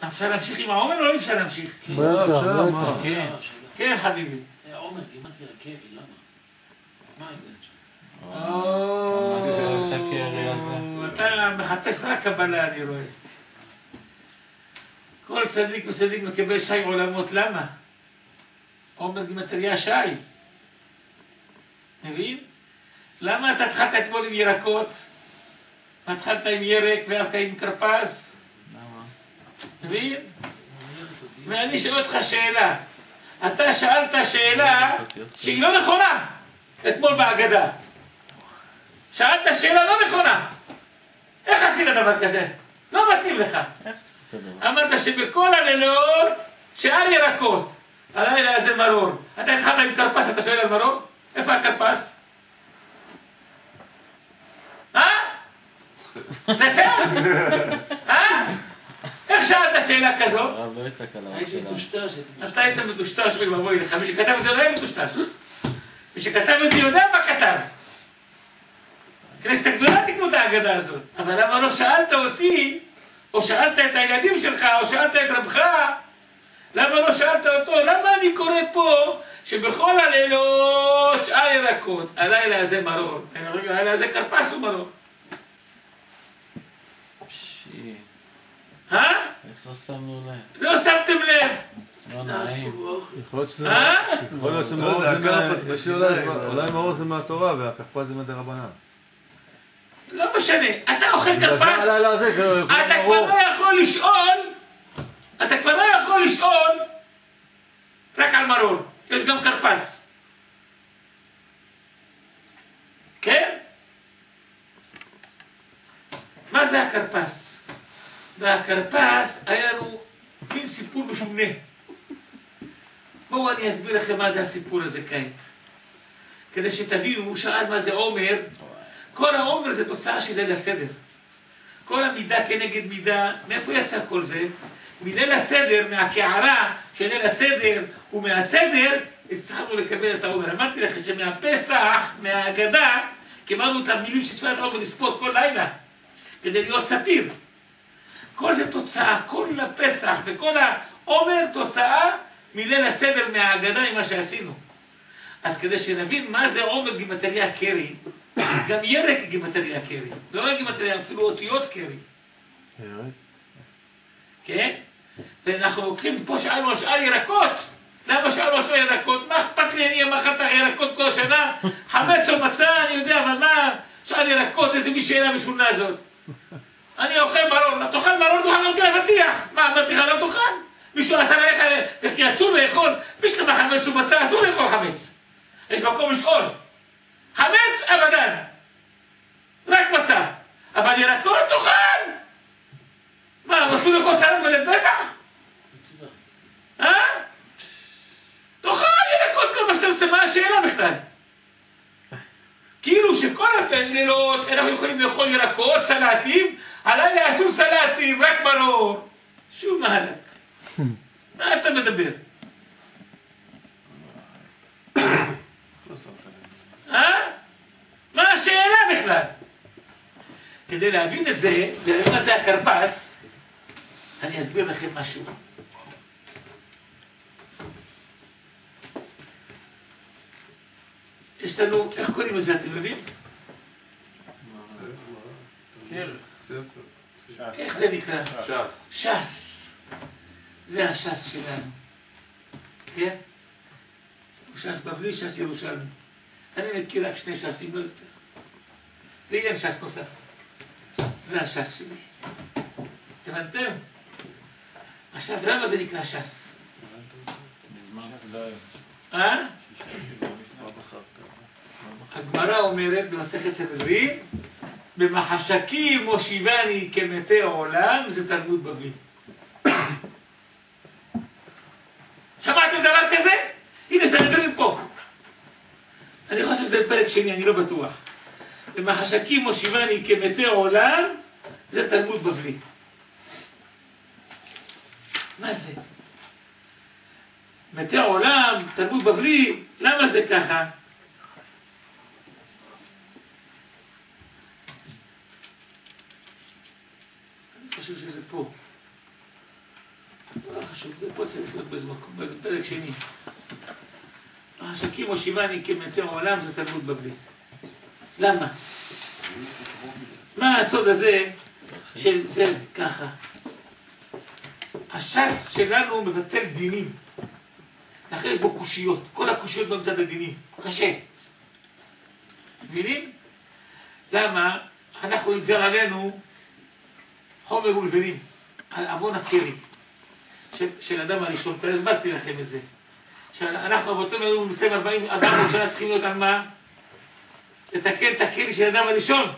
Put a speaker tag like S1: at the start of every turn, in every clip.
S1: אפשר להמשיך עם העומר או לא אפשר להמשיך?
S2: בטח.
S1: כן, חביבי.
S3: עומר, כמעט קרי, למה? מה ההבדל שם?
S1: אתה מחפש רק קבלה, אני רואה. כל צדיק וצדיק מקבל שי עולמות, למה? עומר גימטריה שי. מבין? למה אתה התחלת אתמול עם ירקות? התחלת עם ירק והרקע עם קרפס?
S3: למה?
S1: מבין? ואני שואל אותך שאלה. אתה שאלת שאלה שהיא לא נכונה אתמול בהגדה. שאלת שאלה לא נכונה. איך עשית דבר כזה? לא מתאים לך.
S3: איך עשית דבר?
S1: אמרת שבכל הלילות שאל ירקות. הלילה הזה מרור. אתה התחלת עם קרפס, אתה שואל על מרור? איפה הקרפס? זה כן? איך שאלת שאלה כזאת?
S3: הרב לא יצעק עליו.
S4: הייתי מטושטש.
S1: אתה היית מטושטש, אוי ואבוי לך. מי שכתב את זה לא היה מטושטש. מי שכתב את זה יודע מה כתב. כנסת הגדולה תקנו את ההגדה הזאת. אבל למה לא שאלת אותי, או שאלת את הילדים שלך, או שאלת את רבך, למה לא שאלת אותו? למה אני קורא פה שבכל הלילות שאר ירקות, הלילה הזה מרור, הלילה הזה קרפס הוא מרור.
S3: איך לא שמנו לב?
S1: לא שמתם לב.
S3: לא נעים.
S2: יכול להיות שמאור אולי מאור זה מהתורה והקרפס זה מדרבנן.
S1: לא משנה, אתה אוכל קרפס, אתה
S2: אתה
S1: כבר לא יכול לשאול, אתה כבר לא יכול לשאול רק על מרור, יש גם קרפס. כן? מה זה הקרפס? והקרפס היה לנו מין סיפור משונה. בואו אני אסביר לכם מה זה הסיפור הזה כעת. כדי שתבינו, הוא שאל מה זה עומר. כל העומר זה תוצאה של ליל הסדר. כל המידה כנגד מידה, מאיפה יצא כל זה? מליל הסדר, מהקערה של ליל הסדר ומהסדר, הצלחנו לקבל את העומר. אמרתי לכם שמהפסח, מההגדה, קיבלנו את המילים שצפת העומר לספור כל לילה, כדי להיות ספיר. כל זה תוצאה, כל הפסח וכל העומר תוצאה מליל הסדר, מההגדה, עם מה שעשינו. אז כדי שנבין מה זה עומר גימטריה קרי, גם ירק גימטריה קרי, לא רק גימטריה, אפילו אותיות קרי. כן? ואנחנו לוקחים פה שאלנו על שאר ירקות. למה שאלנו על שאר ירקות? מה אכפת לי, אני אמחת ירקות כל השנה? חמץ או מצה, אני יודע, אבל מה שאר ירקות, איזה מי שאלה משונה זאת? אני אוכל מרור, אתה תאכל מרור, תאכל גם כן אבטיח. מה, אמרתי לך לא תאכל? מישהו עשה לך, כי אסור לאכול, בשביל מה חמץ ומצה, אסור לאכול חמץ. יש מקום לשאול. חמץ אבדן. רק מצה. אבל ירקות תאכל. מה, אסור לאכול סלט בליל פסח? תאכל ירקות כל מה שאתה רוצה, מה השאלה בכלל? כאילו שכל הלילות אנחנו יכולים לאכול ירקות, סלטים, הלילה אסור סלטים, רק מרור. שוב מהלק. מה אתה מדבר? מה השאלה בכלל? כדי להבין את זה, ולהבין מה זה הקרפס, אני אסביר לכם משהו. יש לנו, איך קוראים לזה, אתם יודעים? איך זה נקרא? ש"ס. זה הש"ס שלנו. כן? ש"ס בבלי, ש"ס ירושלמי. אני מכיר רק שני ש"סים, לא יותר. ואין ש"ס נוסף. זה הש"ס שלי. הבנתם? עכשיו, למה זה נקרא ש"ס? הגמרא אומרת במסכת סנהדרין, במחשכים מושיבני כמתי עולם, זה תלמוד בבלי. שמעתם דבר כזה? הנה סנהדרין פה. אני חושב שזה פרק שני, אני לא בטוח. במחשכים מושיבני כמתי עולם, זה תלמוד בבלי. מה זה? מתי עולם, תלמוד בבלי, למה זה ככה? אני חושב שזה פה. לא חשוב, זה פה צריך להיות באיזה מקום, בפרק שני. השקים הושיבני כמתי העולם זה תלמוד בבלי. למה? מה הסוד הזה של זה ככה? הש"ס שלנו מבטל דינים. לכן יש בו קושיות, כל הקושיות במצד הדינים. קשה. מבינים? למה? אנחנו נגזר עלינו חומר ולבנים, על אבון הקרי של אדם הראשון. כבר הסברתי לכם את זה. שאנחנו אבותינו היו מסיים 400 שנה צריכים להיות על מה? לתקן את הקרי של אדם הראשון.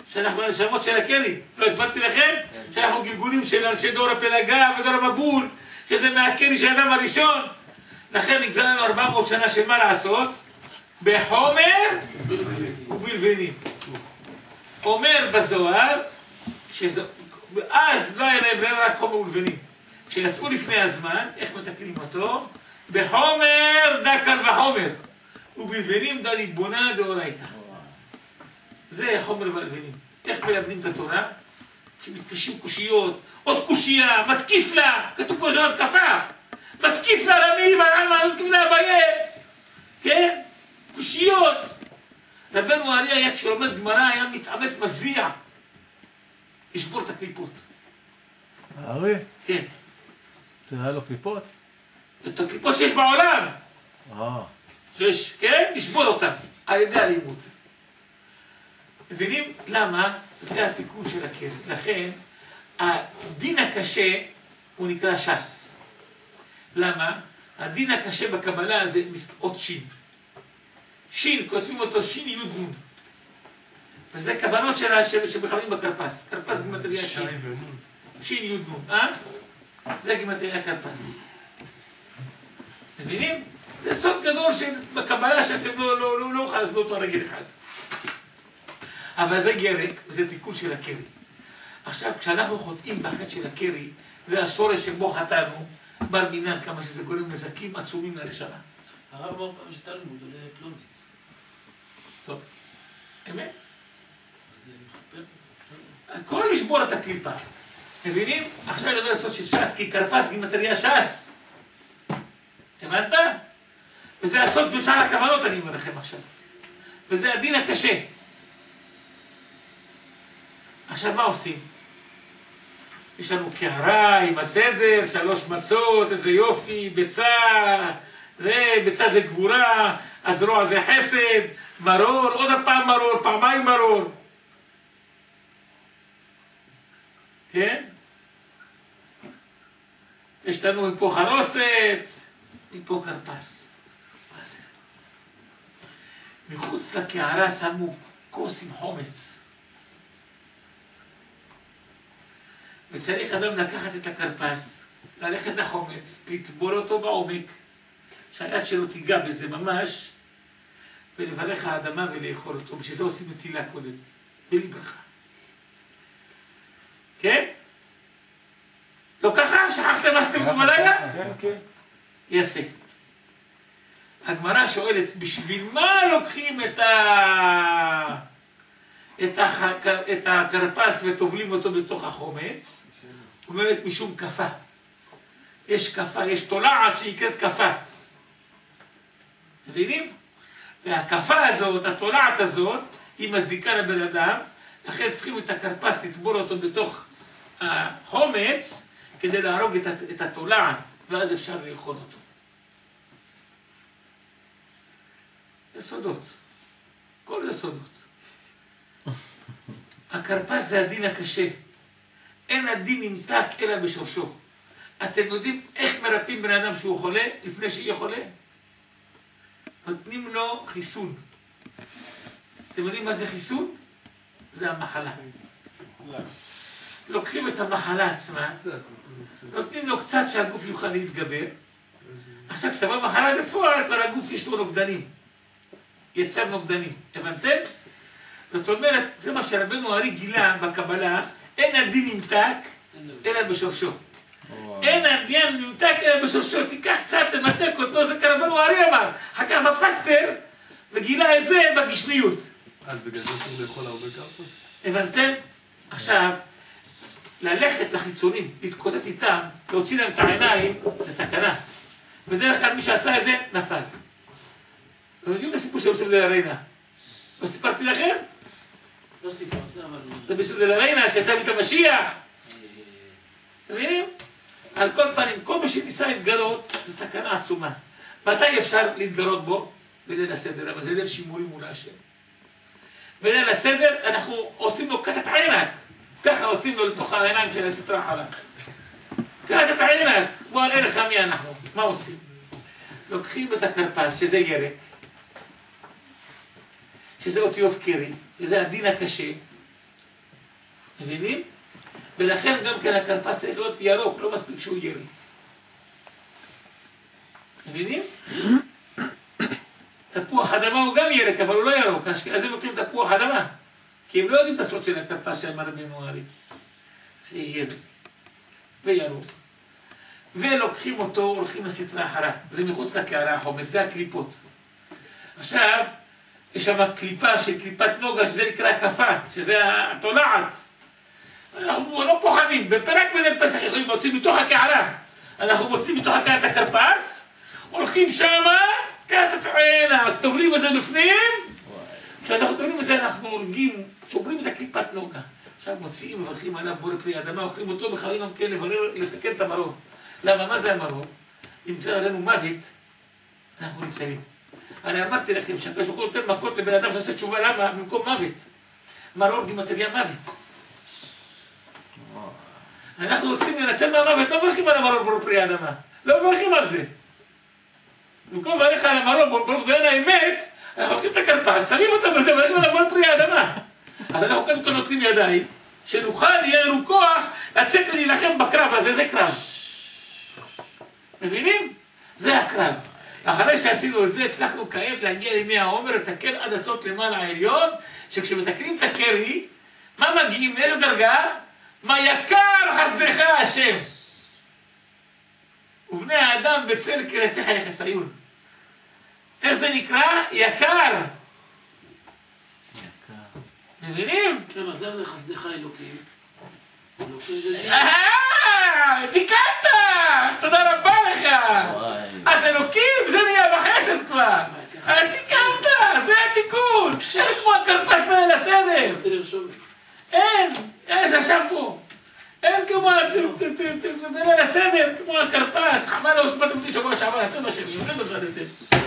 S1: שאנחנו הנשמות של הקרי. לא הסברתי לכם? שאנחנו גלגולים של אנשי דור הפלגה ודור המבול, שזה מהקרי של אדם הראשון. לכן נגזר לנו 400 שנה של מה לעשות? בחומר ובלבנים. אומר בזוהר, אז לא היה להם ברירה רק חומר ולבנים. כשיצאו לפני הזמן, איך מתקנים אותו? בחומר דקל וחומר, ובלבנים דליבונה דאורייתא. זה חומר ולבנים. איך מלמדים את התורה? כשמתקשים קושיות, עוד קושייה, מתקיף לה, כתוב פה זו התקפה, מתקיף לה רמי, מתקיף לה אביה, כן? קושיות. רבנו הארי היה כשלומד גמרא היה מתאמץ מזיע לשבור את הקליפות.
S2: הארי?
S1: כן.
S2: זה היה לו קליפות?
S1: את הקליפות שיש בעולם. שיש, כן? לשבור אותן על ידי הלימוד. מבינים? למה? זה התיקון של הקרן. לכן, הדין הקשה הוא נקרא ש"ס. למה? הדין הקשה בקבלה זה עוד שין. שין, כותבים אותו שין י' נ'. וזה כוונות שבכללים בקרפס. קרפס גימטריה שין. שין י' נ'. זה גימטריה קרפס. מבינים? זה סוד גדול בקבלה שאתם לא יכולים להסביר אותו על רגל אחד. אבל זה גרק, וזה תיקון של הקרי. עכשיו, כשאנחנו חוטאים בחטא של הקרי, זה השורש שבו חטאנו, בר מינן, כמה שזה גורם נזקים עצומים לנשמה.
S3: הרב אמר פעם שתלמוד עולה פלונית.
S1: טוב, אמת?
S3: אז זה מחפר.
S1: הכל לשבור את הקליפה. מבינים? עכשיו אני אומר סוד של ש"ס, כי קרפס גימטריה ש"ס. הבנת? וזה הסוד של שאר הכוונות, אני אומר לכם עכשיו. וזה הדין הקשה. עכשיו מה עושים? יש לנו קערה עם הסדר, 3 מצות, איזה יופי, ביצה, ביצה זה גבורה, הזרוע זה חסד, מרור, עוד הפעם מרור, פעמיים מרור. כן? יש לנו מפה חרוסת, מפה קרפס. מה זה? מחוץ לקערה שמו כוס עם חומץ. וצריך אדם לקחת את הקרפס, ללכת לחומץ, לטבול אותו בעומק, שהיד שלו תיגע בזה ממש, ולברך האדמה ולאכול אותו. בשביל זה עושים נטילה קודם, בלי ברכה. כן? לא ככה? שכחתם מה עשיתם בלילה?
S2: כן, כן.
S1: יפה. הגמרא שואלת, בשביל מה לוקחים את הקרפס וטובלים אותו בתוך החומץ? אומרת משום כפה. יש כפה, יש תולעת שנקראת כפה. מבינים? והכפה הזאת, התולעת הזאת, היא מזיקה לבן אדם, לכן צריכים את הקרפס לטבול אותו בתוך החומץ, כדי להרוג את התולעת, ואז אפשר לאכול אותו. זה סודות. כל זה סודות. הקרפס זה הדין הקשה. אין הדין נמתק אלא בשורשו. אתם יודעים איך מרפאים בן אדם שהוא חולה לפני שיהיה חולה? נותנים לו חיסון. אתם יודעים מה זה חיסון? זה המחלה. לוקחים את המחלה עצמה, נותנים לו קצת שהגוף יוכל להתגבר. עכשיו כשתבוא מחלה בפועל, כבר הגוף יש לו נוגדנים. יצר נוגדנים. הבנתם? זאת אומרת, זה מה שרבנו הארי גילה בקבלה, אין הדין נמתק אלא בשורשו. אין הדין נמתק אלא בשורשו. תיקח קצת, תמתק אותו, זה כרבנו הארי אמר. אחר כך בפסטר, וגילה את זה בגשמיות.
S2: אז בגלל זה צריך לאכול הרבה קרפס?
S1: הבנתם? עכשיו, ללכת לחיצונים, להתקוטט איתם, להוציא להם את העיניים, זה סכנה. בדרך כלל מי שעשה את זה, נפל. אתם יודעים את הסיפור של יוסף דלה ריינה? לא סיפרתי לכם?
S3: לא סיפרת, אבל...
S1: זה יוסף דלה ריינה שעשה את המשיח. אתם מבינים? על כל פנים, כל מי שניסה להתגרות, זה סכנה עצומה. מתי אפשר להתגרות בו? בליל הסדר, אבל זה ליל שימורים מול השם. בליל הסדר אנחנו עושים לו קטת עינק. ככה עושים לו לתוך העיניים של הסטרה חלה. קטת עינק. בוא נראה לך מי אנחנו. מה עושים? לוקחים את הכרפס, שזה ירק, שזה אותיות קרי, שזה הדין הקשה. מבינים? ולכן גם כן הכרפס צריך להיות ירוק, לא מספיק שהוא ירק. מבינים? תפוח אדמה הוא גם ירק, אבל הוא לא ירוק. האשכנזים לוקחים תפוח אדמה, כי הם לא יודעים את הסוד של הכרפס של רבינו ארי. זה ירק וירוק. ולוקחים אותו, הולכים לסטרה אחרה. זה מחוץ לקערה החומץ, זה הקליפות. עכשיו, יש שם קליפה של קליפת נוגה, שזה נקרא כפה, שזה התולעת. אנחנו לא פוחדים, בפרק בליל פסח יכולים להוציא מתוך הקערה. אנחנו מוצאים מתוך הקערה את הכרפס, הולכים שמה, קטת עינק, טובלים את זה בפנים. כשאנחנו טובלים את זה אנחנו הורגים, שוברים את הקליפת נוגה. עכשיו מוציאים ומברכים עליו בורא פרי האדמה, אוכלים אותו, מחייבים גם כן לברר, לתקן את המרור. למה? מה זה המרור? אם נמצא עלינו מוות, אנחנו ניצלים. אני אמרתי לכם שהקדוש ברוך הוא נותן מכות לבן אדם שעושה תשובה, למה? במקום מוות. מרור גימטריה מוות. אנחנו רוצים לנצל מהמוות, לא מברכים על המרור בורא פרי האדמה. לא מברכים על זה. במקום לברך על המרור ברוך דיין האמת, אנחנו לוקחים את הכרפס, שמים אותם בזה, מברכים על בורא פרי האדמה. אז אנחנו קודם כל נותנים ידיים, שנוכל, יהיה לנו כוח לצאת ולהילחם בקרב הזה, זה קרב. מבינים? זה הקרב. אחרי שעשינו את זה, הצלחנו כעת להגיע לימי העומר, לתקן עד הסוף למען העליון, שכשמתקנים את הקרי, מה מגיעים? לאיזה דרגה? מה יקר חסדך השם. ובני האדם בצל כרפיך יחסיון. איך זה נקרא? יקר. מבינים?
S3: כן, אז זה חסדך אלוקים. אלוקים זה דין.
S1: תיקנת! תודה רבה לך! אז אלוקים, זה נהיה בחסד כבר! תיקנת! זה התיקון! זה כמו הכרפס בליל הסדר!
S3: רוצה לרשום.
S1: אין! יש עכשיו פה! אין כמו בליל הסדר, כמו הכרפס! חבל לא שמעתם אותי שבוע שעבר, אתם השני, זה בסדר.